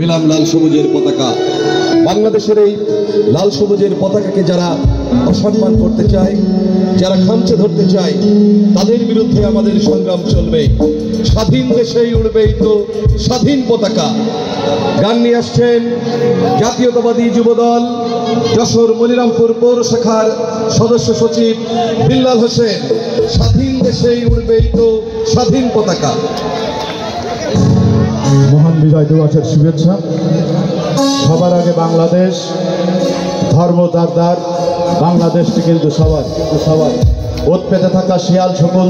পেলাম লাল সবুজের পতাকা। বাংলাদেশের এই লাল সবুজের পতাকাকে যারা অসম্মান করতে চায়, যারা খামচে ধরতে চায়, তাদের বিরুদ্ধে আমাদের সংগ্রাম চলবে। স্বাধীন দেশেই উড়বেই তো স্বাধীন পতাকা। গান নিয়ে আসছেন জাতীয়তাবাদী যুবদল যশোর মনিরামপুর পৌর শাখার সদস্য সচিব বিল্লাল হোসেন। স্বাধীন দেশেই উড়বেই তো স্বাধীন পতাকা। মহান বিজয় দিবসের শুভেচ্ছা। সবার আগে বাংলাদেশ ধর্ম দারদার, বাংলাদেশটি কিন্তু সবার ওত পেতে থাকা শিয়াল শকুন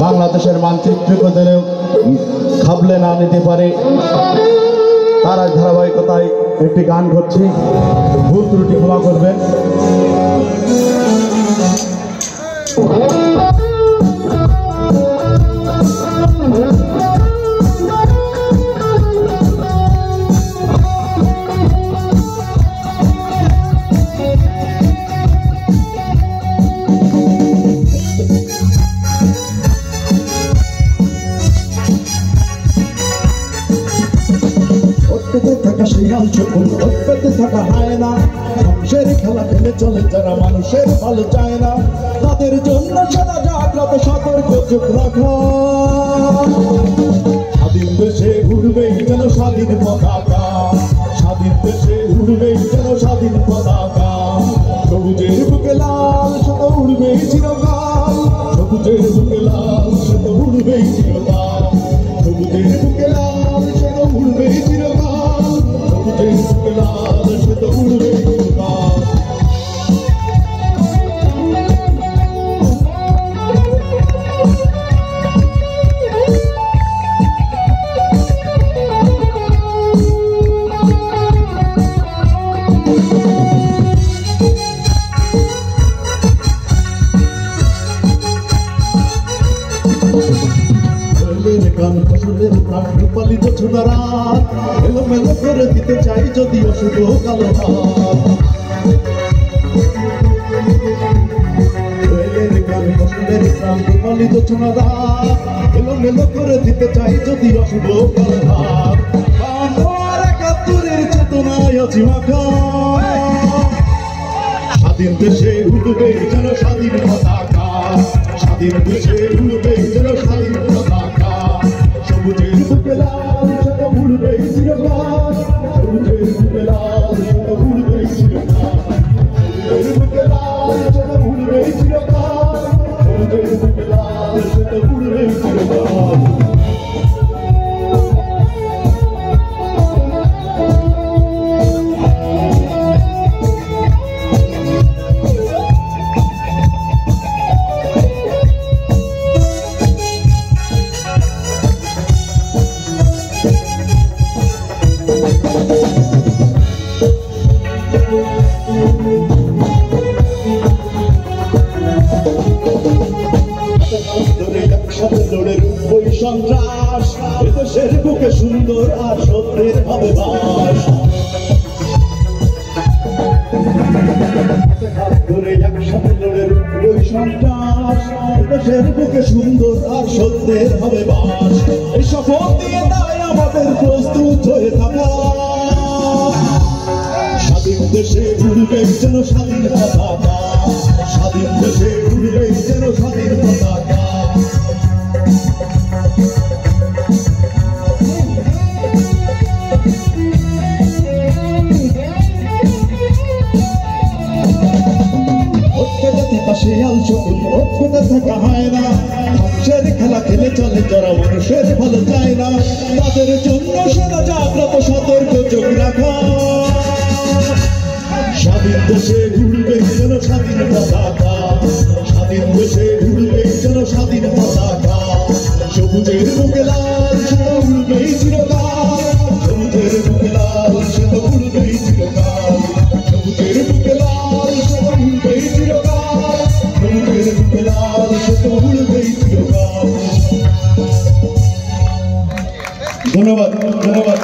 বাংলাদেশের মানচিত্রিকদেরও খাবলে না নিতে পারে। তার ধারাবাহিকতায় একটি গান করছি, ভুল ত্রুটি ক্ষমা করবেন। শিয়াল শকুন পেতে থাকা হয় না, মানুষের খেলা খেলে চলে যারা মানুষের ভালো চায় না, তাদের জন্য সারা জাগ্রত সতর্ক চোখ রাখা। স্বাধীন দেশে উড়বেই যেন স্বাধীন পতাকা, স্বাধীন দেশে উড়বেই যেন স্বাধীন পতাকা। সবুজের বুকে লাল সেটা উড়বেই চিরকাল, সবুজের বুকে লাল সেটা উড়বেই চিরকাল, সবুজের বুকে লাল সেটা উড়বেই চিরকাল, সবুজের বুকে লাল সেটা উড়বেই চিরকাল। ফসলের প্রাণ রূপালিত ছোটরাত এলোমেলো করে দিতে চাই যদিও শুধু কালো হাত। ফসলের প্রাণ রূপালিত ছোটরাত এলোমেলো করে দিতে চাই যদিও শুধু কালো হাত। আর একাত্তরের চেতনায় আছি মাখা, স্বাধীন দেশে উড়বে যেন স্বাধীন পতাকা, স্বাধীন দেশে উড়বে যেন স্বাধীন পতাকা। সবুজের বুকে লাল সেটা উড়বেই চিরকাল, সবুজের বুকে লাল সেটা উড়বেই চিরকাল, সবুজের বুকে লাল সেটা উড়বেই চিরকাল, সবুজের বুকে লাল সেটা উড়বেই চিরকাল। সন্ত্রাস এদেশের বুকে সুন্দর আর সত্যের হবে বাস, ধরে একসাথে লড়ে ওই সন্ত্রাস এদেশের বুকে সুন্দর আর সত্যের হবে বাস। এই শপথ দিয়ে তাই আমাদের প্রস্তুত হয়ে থাকা, স্বাধীন দেশে উড়বে যেন স্বাধীন পতাকা, স্বাধীন দেশে উড়বে যেন স্বাধীন পতাকা। শিয়াল শকুন পেতে থাকা হয় না, মানুষের খেলা খেলে চলে যারা মানুষের ভালো চায় না, তাদের জন্য সারা জাগ্রত সতর্ক চোখ রাখা। স্বাধীন দেশে উড়বে যেন স্বাধীন পতাকা, স্বাধীন দেশে উড়বে যেন স্বাধীন পতাকা। সবুজের বুকে লাল সেটা উড়বেই চিরকাল, সবুজের বুকে লাল সেটা উড়বেই চিরকাল, সবুজের বুকে লাল সেটা উড়বেই চিরকাল, সবুজের বুকে লাল সেটা উড়বেই চিরকাল। ধন্যবাদ, ধন্যবাদ।